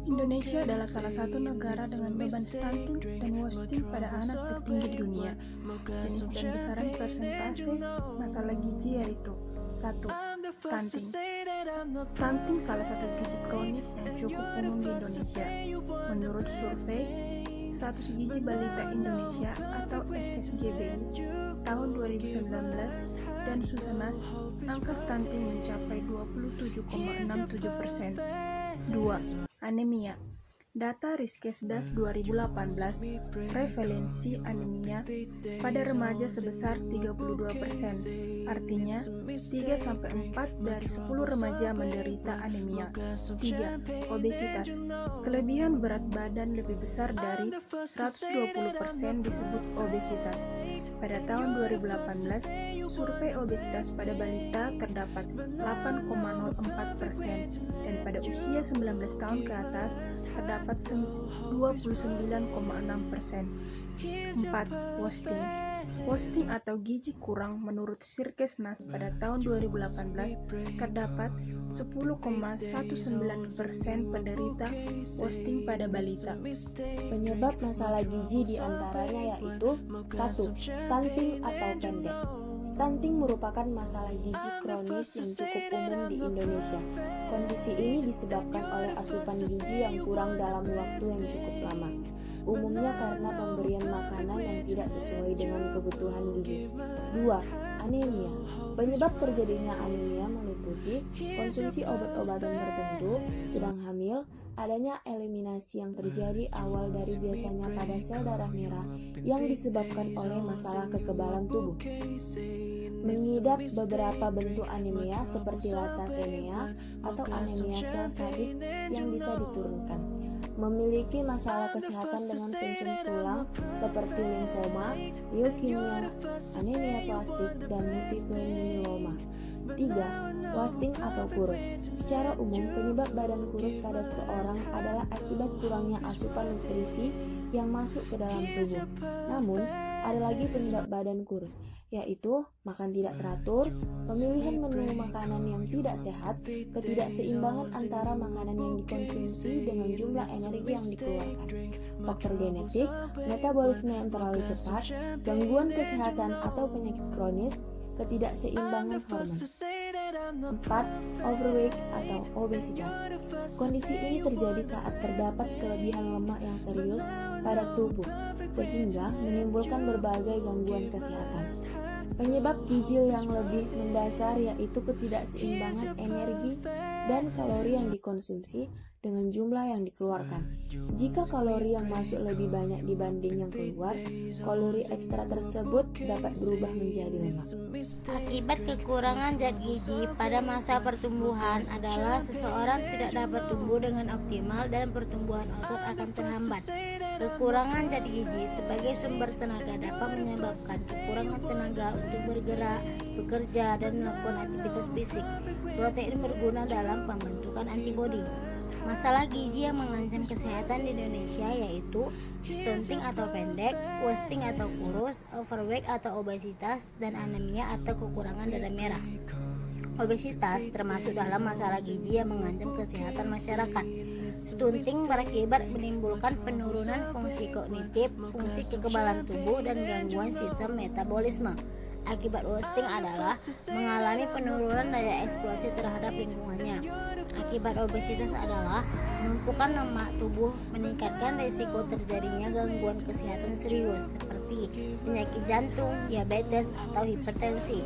Indonesia adalah salah satu negara dengan beban stunting dan wasting pada anak tertinggi di dunia. Jenis dan besaran persentase masalah gizi yaitu 1. Stunting. Stunting salah satu gizi kronis yang cukup umum di Indonesia. Menurut survei Status Gizi Balita Indonesia atau SSGBI tahun 2019 dan Susenas, angka stunting mencapai 27,67%. 2. Anemia. Data Riskesdas 2018, prevalensi anemia pada remaja sebesar 32%. Artinya, 3-4 dari 10 remaja menderita anemia. 3. Obesitas. Kelebihan berat badan lebih besar dari 120% disebut obesitas. Pada tahun 2018, survei obesitas pada balita terdapat 8,04% dan pada usia 19 tahun ke atas terdapat 29,6%. 4. Wasting. Wasting atau gizi kurang menurut Sirkesnas pada tahun 2018 terdapat 10,19% penderita wasting pada balita. Penyebab masalah gizi diantaranya yaitu 1. Stunting atau pendek. Stunting merupakan masalah gizi kronis yang cukup umum di Indonesia. Kondisi ini disebabkan oleh asupan gizi yang kurang dalam waktu yang cukup lama. Umumnya karena pemberian makanan yang tidak sesuai dengan kebutuhan gizi. 2. Anemia. Penyebab terjadinya anemia meliputi konsumsi obat-obatan tertentu, sedang hamil, adanya eliminasi yang terjadi awal dari biasanya pada sel darah merah yang disebabkan oleh masalah kekebalan tubuh. Mengidap beberapa bentuk anemia seperti thalassemia atau anemia sel sadik yang bisa diturunkan. Memiliki masalah kesehatan dengan sumsum tulang seperti limfoma, leukemia, anemia plastik, dan multiple myeloma. 3. Wasting atau kurus. Secara umum, penyebab badan kurus pada seseorang adalah akibat kurangnya asupan nutrisi yang masuk ke dalam tubuh. Namun, ada lagi penyebab badan kurus, yaitu makan tidak teratur, pemilihan menu makanan yang tidak sehat, ketidakseimbangan antara makanan yang dikonsumsi dengan jumlah energi yang dikeluarkan, faktor genetik, metabolisme yang terlalu cepat, gangguan kesehatan atau penyakit kronis, ketidakseimbangan hormon. 4. Overweight atau obesitas. Kondisi ini terjadi saat terdapat kelebihan lemak yang serius pada tubuh, sehingga menimbulkan berbagai gangguan kesehatan. Penyebab gizi yang lebih mendasar yaitu ketidakseimbangan energi dan kalori yang dikonsumsi dengan jumlah yang dikeluarkan. Jika kalori yang masuk lebih banyak dibanding yang keluar, kalori ekstra tersebut dapat berubah menjadi lemak. Akibat kekurangan zat gizi pada masa pertumbuhan adalah seseorang tidak dapat tumbuh dengan optimal dan pertumbuhan otot akan terhambat. Kekurangan zat gizi sebagai sumber tenaga dapat menyebabkan kekurangan tenaga untuk bergerak, bekerja, dan melakukan aktivitas fisik. Protein berguna dalam pembentukan antibodi. Masalah gizi yang mengancam kesehatan di Indonesia yaitu stunting atau pendek, wasting atau kurus, overweight atau obesitas, dan anemia atau kekurangan darah merah. Obesitas termasuk dalam masalah gizi yang mengancam kesehatan masyarakat. Stunting berakibat menimbulkan penurunan fungsi kognitif, fungsi kekebalan tubuh, dan gangguan sistem metabolisme. Akibat wasting adalah mengalami penurunan daya eksplosif terhadap lingkungannya. Akibat obesitas adalah penumpukan lemak tubuh, meningkatkan risiko terjadinya gangguan kesehatan serius seperti penyakit jantung, diabetes, atau hipertensi.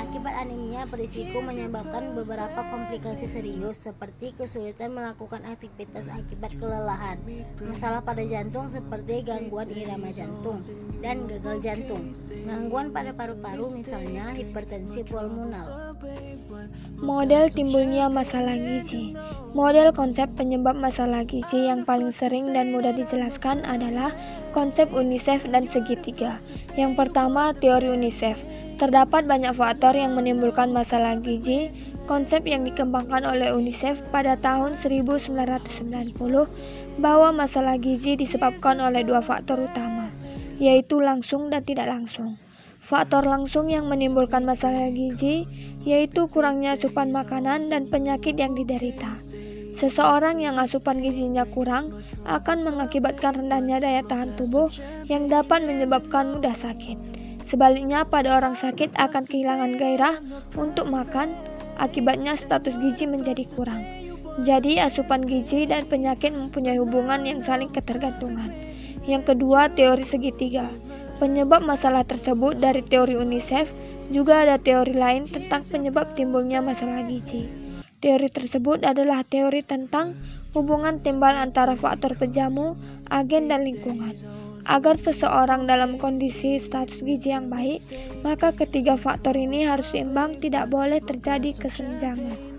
Akibat anemia berisiko menyebabkan beberapa komplikasi serius seperti kesulitan melakukan aktivitas akibat kelelahan, masalah pada jantung seperti gangguan irama jantung dan gagal jantung, gangguan pada paru-paru misalnya hipertensi pulmonal. Model timbulnya masalah gizi. Model konsep penyebab masalah gizi yang paling sering dan mudah dijelaskan adalah konsep UNICEF dan segitiga. Yang pertama, teori UNICEF. Terdapat banyak faktor yang menimbulkan masalah gizi. Konsep yang dikembangkan oleh UNICEF pada tahun 1990 bahwa masalah gizi disebabkan oleh dua faktor utama, yaitu langsung dan tidak langsung. Faktor langsung yang menimbulkan masalah gizi yaitu kurangnya asupan makanan dan penyakit yang diderita. Seseorang yang asupan gizinya kurang akan mengakibatkan rendahnya daya tahan tubuh yang dapat menyebabkan mudah sakit. Sebaliknya, pada orang sakit akan kehilangan gairah untuk makan, akibatnya status gizi menjadi kurang. Jadi, asupan gizi dan penyakit mempunyai hubungan yang saling ketergantungan. Yang kedua, teori segitiga. Penyebab masalah tersebut dari teori UNICEF, juga ada teori lain tentang penyebab timbulnya masalah gizi. Teori tersebut adalah teori tentang hubungan timbal antara faktor penjamu, agen, dan lingkungan. Agar seseorang dalam kondisi status gizi yang baik, maka ketiga faktor ini harus seimbang, tidak boleh terjadi kesenjangan.